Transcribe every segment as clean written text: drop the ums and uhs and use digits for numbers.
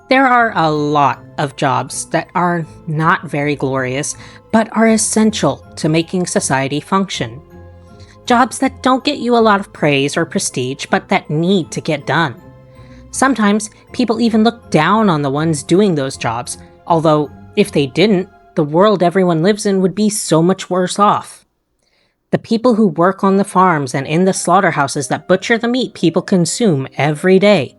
There are a lot of jobs that are not very glorious, but are essential to making society function. Jobs that don't get you a lot of praise or prestige, but that need to get done. Sometimes people even look down on the ones doing those jobs, although if they didn't, the world everyone lives in would be so much worse off. The people who work on the farms and in the slaughterhouses that butcher the meat people consume every day.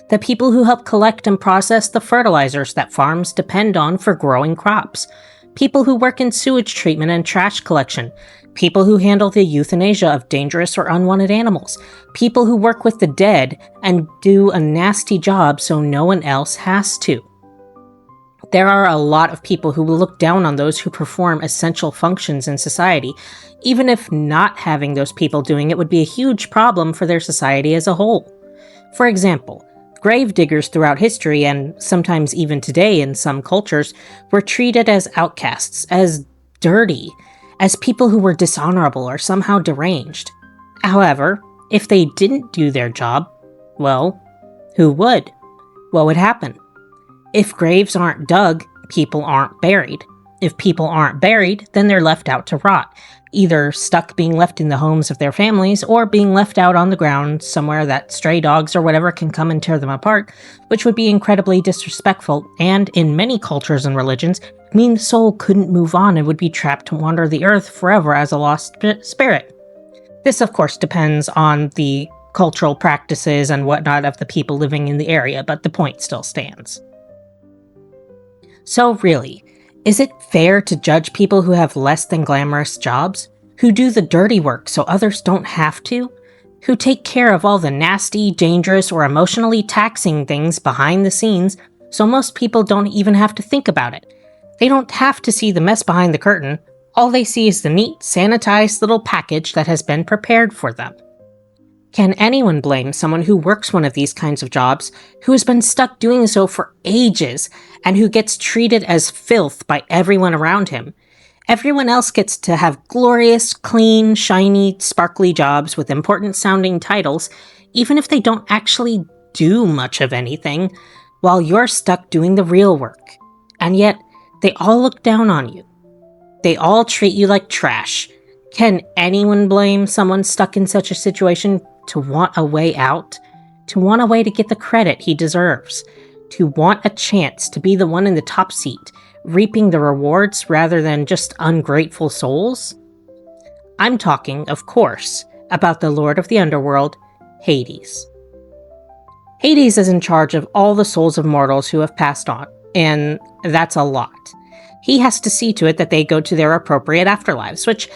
The people who help collect and process the fertilizers that farms depend on for growing crops. People who work in sewage treatment and trash collection. People who handle the euthanasia of dangerous or unwanted animals. People who work with the dead and do a nasty job so no one else has to. There are a lot of people who will look down on those who perform essential functions in society, even if not having those people doing it would be a huge problem for their society as a whole. For example, grave diggers throughout history, and sometimes even today in some cultures, were treated as outcasts, as dirty, as people who were dishonorable or somehow deranged. However, if they didn't do their job, well, who would? What would happen? If graves aren't dug, people aren't buried. If people aren't buried, then they're left out to rot, either stuck being left in the homes of their families or being left out on the ground somewhere that stray dogs or whatever can come and tear them apart, which would be incredibly disrespectful and, in many cultures and religions, mean the soul couldn't move on and would be trapped to wander the earth forever as a lost spirit. This, of course, depends on the cultural practices and whatnot of the people living in the area, but the point still stands. So really, is it fair to judge people who have less than glamorous jobs? Who do the dirty work so others don't have to? Who take care of all the nasty, dangerous, or emotionally taxing things behind the scenes so most people don't even have to think about it? They don't have to see the mess behind the curtain. All they see is the neat, sanitized little package that has been prepared for them. Can anyone blame someone who works one of these kinds of jobs, who has been stuck doing so for ages, and who gets treated as filth by everyone around him? Everyone else gets to have glorious, clean, shiny, sparkly jobs with important-sounding titles, even if they don't actually do much of anything, while you're stuck doing the real work. And yet, they all look down on you. They all treat you like trash. Can anyone blame someone stuck in such a situation to want a way out? To want a way to get the credit he deserves? To want a chance to be the one in the top seat, reaping the rewards rather than just ungrateful souls? I'm talking, of course, about the Lord of the Underworld, Hades. Hades is in charge of all the souls of mortals who have passed on, and that's a lot. He has to see to it that they go to their appropriate afterlives, which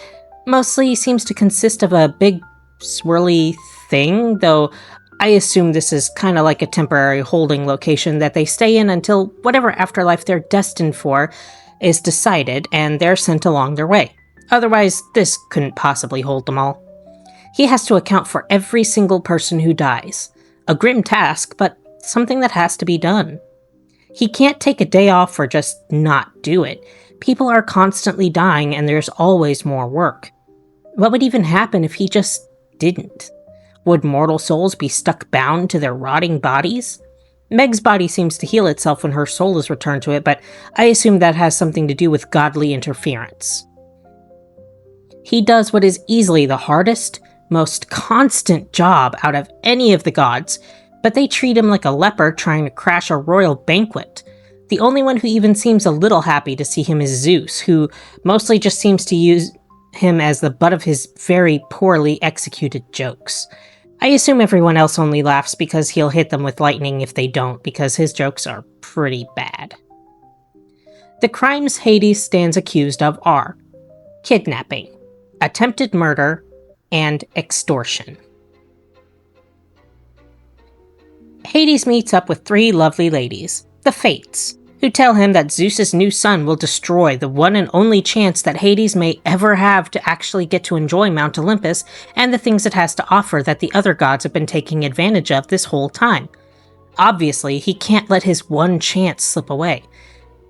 mostly seems to consist of a big, swirly thing, though I assume this is kind of like a temporary holding location that they stay in until whatever afterlife they're destined for is decided and they're sent along their way. Otherwise, this couldn't possibly hold them all. He has to account for every single person who dies. A grim task, but something that has to be done. He can't take a day off or just not do it. People are constantly dying and there's always more work. What would even happen if he just didn't? Would mortal souls be stuck bound to their rotting bodies? Meg's body seems to heal itself when her soul is returned to it, but I assume that has something to do with godly interference. He does what is easily the hardest, most constant job out of any of the gods, but they treat him like a leper trying to crash a royal banquet. The only one who even seems a little happy to see him is Zeus, who mostly just seems to use him as the butt of his very poorly executed jokes. I assume everyone else only laughs because he'll hit them with lightning if they don't, because his jokes are pretty bad. The crimes Hades stands accused of are kidnapping, attempted murder, and extortion. Hades meets up with three lovely ladies, the Fates, who tell him that Zeus's new son will destroy the one and only chance that Hades may ever have to actually get to enjoy Mount Olympus and the things it has to offer that the other gods have been taking advantage of this whole time. Obviously, he can't let his one chance slip away.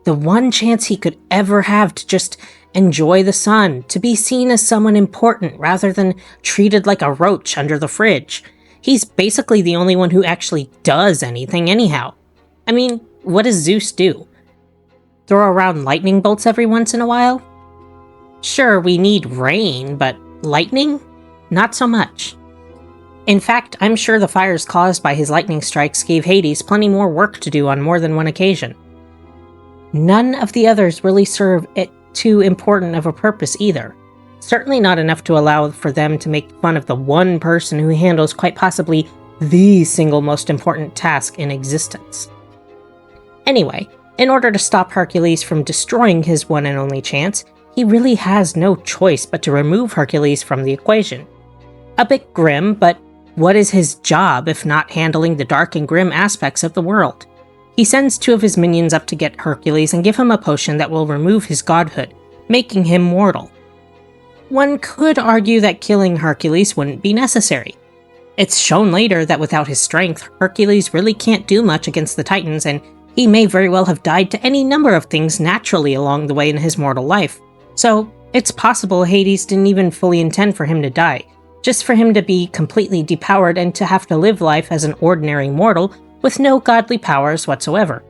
The one chance he could ever have to just enjoy the sun, to be seen as someone important rather than treated like a roach under the fridge. He's basically the only one who actually does anything anyhow. I mean, what does Zeus do? Throw around lightning bolts every once in a while? Sure, we need rain, but lightning? Not so much. In fact, I'm sure the fires caused by his lightning strikes gave Hades plenty more work to do on more than one occasion. None of the others really serve it too important of a purpose either. Certainly not enough to allow for them to make fun of the one person who handles quite possibly the single most important task in existence. Anyway, in order to stop Hercules from destroying his one and only chance, he really has no choice but to remove Hercules from the equation. A bit grim, but what is his job if not handling the dark and grim aspects of the world? He sends 2 of his minions up to get Hercules and give him a potion that will remove his godhood, making him mortal. One could argue that killing Hercules wouldn't be necessary. It's shown later that without his strength, Hercules really can't do much against the Titans, and he may very well have died to any number of things naturally along the way in his mortal life. So, it's possible Hades didn't even fully intend for him to die, just for him to be completely depowered and to have to live life as an ordinary mortal with no godly powers whatsoever.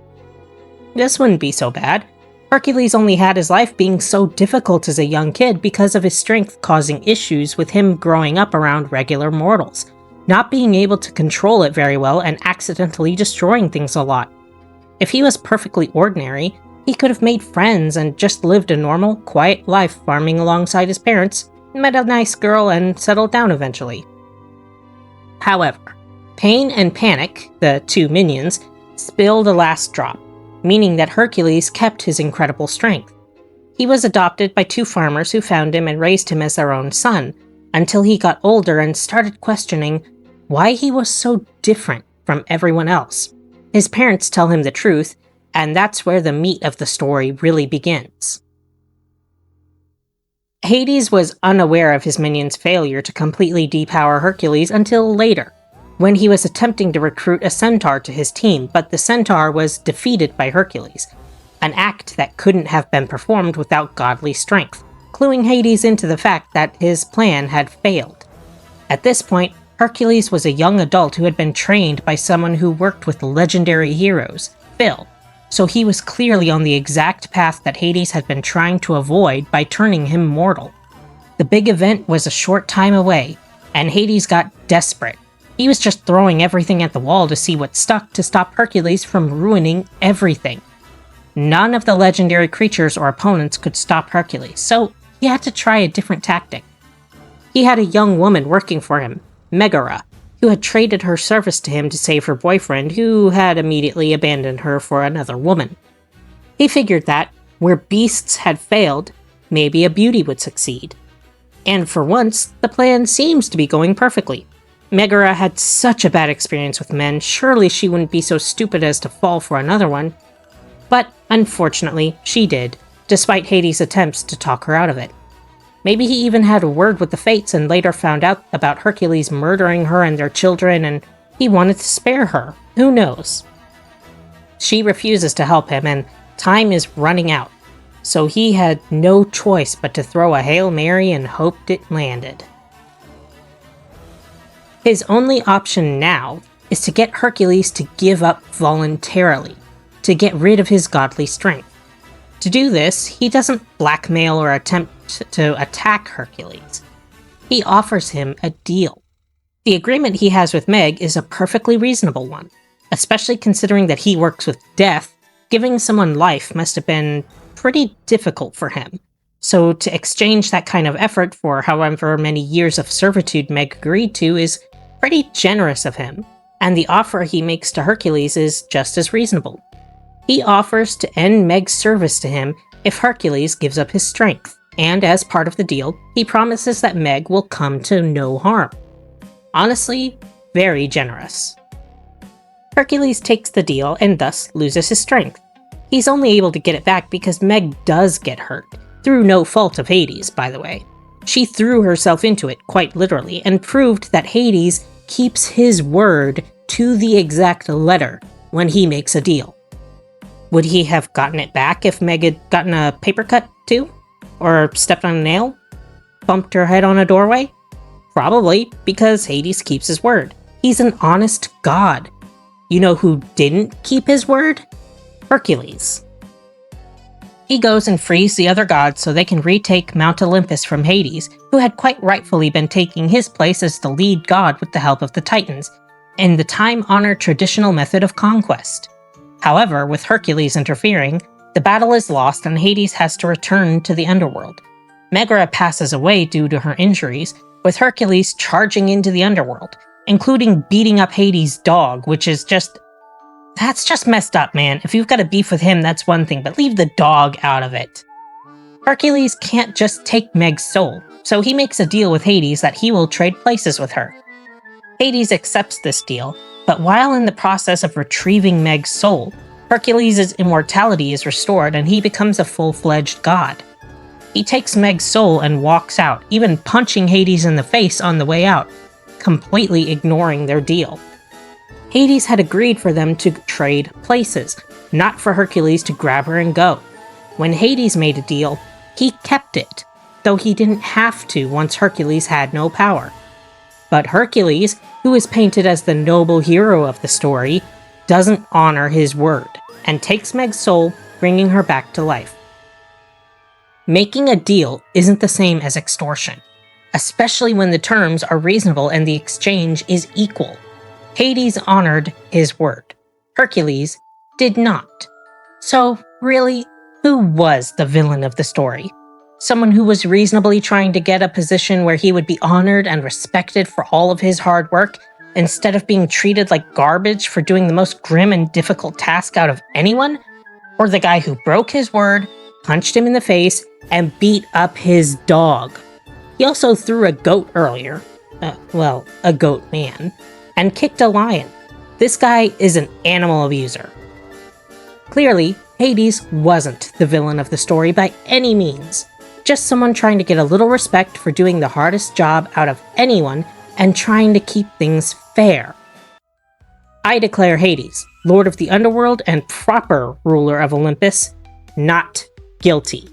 This wouldn't be so bad. Hercules only had his life being so difficult as a young kid because of his strength causing issues with him growing up around regular mortals, not being able to control it very well and accidentally destroying things a lot. If he was perfectly ordinary, he could have made friends and just lived a normal, quiet life farming alongside his parents, met a nice girl, and settled down eventually. However, Pain and Panic, the 2 minions, spilled the last drop, meaning that Hercules kept his incredible strength. He was adopted by 2 farmers who found him and raised him as their own son, until he got older and started questioning why he was so different from everyone else. His parents tell him the truth, and that's where the meat of the story really begins. Hades was unaware of his minions' failure to completely depower Hercules until later, when he was attempting to recruit a centaur to his team, but the centaur was defeated by Hercules, an act that couldn't have been performed without godly strength, cluing Hades into the fact that his plan had failed. At this point, Hercules was a young adult who had been trained by someone who worked with legendary heroes, Phil, so he was clearly on the exact path that Hades had been trying to avoid by turning him mortal. The big event was a short time away, and Hades got desperate. He was just throwing everything at the wall to see what stuck to stop Hercules from ruining everything. None of the legendary creatures or opponents could stop Hercules, so he had to try a different tactic. He had a young woman working for him, Megara, who had traded her service to him to save her boyfriend, who had immediately abandoned her for another woman. He figured that, where beasts had failed, maybe a beauty would succeed. And for once, the plan seems to be going perfectly. Megara had such a bad experience with men, surely she wouldn't be so stupid as to fall for another one. But, unfortunately, she did, despite Hades' attempts to talk her out of it. Maybe he even had a word with the Fates and later found out about Hercules murdering her and their children, and he wanted to spare her. Who knows? She refuses to help him, and time is running out, so he had no choice but to throw a Hail Mary and hoped it landed. His only option now is to get Hercules to give up voluntarily, to get rid of his godly strength. To do this, he doesn't blackmail or attempt to attack Hercules. He offers him a deal. The agreement he has with Meg is a perfectly reasonable one, especially considering that he works with death. Giving someone life must have been pretty difficult for him. So to exchange that kind of effort for however many years of servitude Meg agreed to is pretty generous of him, and the offer he makes to Hercules is just as reasonable. He offers to end Meg's service to him if Hercules gives up his strength, and as part of the deal, he promises that Meg will come to no harm. Honestly, very generous. Hercules takes the deal and thus loses his strength. He's only able to get it back because Meg does get hurt, through no fault of Hades, by the way. She threw herself into it, quite literally, and proved that Hades keeps his word to the exact letter when he makes a deal. Would he have gotten it back if Meg had gotten a paper cut too? Or stepped on a nail? Bumped her head on a doorway? Probably, because Hades keeps his word. He's an honest god. You know who didn't keep his word? Hercules. He goes and frees the other gods so they can retake Mount Olympus from Hades, who had quite rightfully been taking his place as the lead god with the help of the Titans, in the time-honored traditional method of conquest. However, with Hercules interfering, the battle is lost and Hades has to return to the underworld. Megara passes away due to her injuries, with Hercules charging into the underworld, including beating up Hades' dog, which is that's just messed up, man. If you've got a beef with him, that's one thing, but leave the dog out of it. Hercules can't just take Meg's soul, so he makes a deal with Hades that he will trade places with her. Hades accepts this deal, but while in the process of retrieving Meg's soul, Hercules' immortality is restored and he becomes a full-fledged god. He takes Meg's soul and walks out, even punching Hades in the face on the way out, completely ignoring their deal. Hades had agreed for them to trade places, not for Hercules to grab her and go. When Hades made a deal, he kept it, though he didn't have to once Hercules had no power. But Hercules, who is painted as the noble hero of the story, doesn't honor his word, and takes Meg's soul, bringing her back to life. Making a deal isn't the same as extortion, especially when the terms are reasonable and the exchange is equal. Hades honored his word. Hercules did not. So, really, who was the villain of the story? Someone who was reasonably trying to get a position where he would be honored and respected for all of his hard work, instead of being treated like garbage for doing the most grim and difficult task out of anyone? Or the guy who broke his word, punched him in the face, and beat up his dog? He also threw a goat earlier. A goat man. And kicked a lion. This guy is an animal abuser. Clearly, Hades wasn't the villain of the story by any means. Just someone trying to get a little respect for doing the hardest job out of anyone and trying to keep things fair. I declare Hades, Lord of the Underworld and proper ruler of Olympus, not guilty.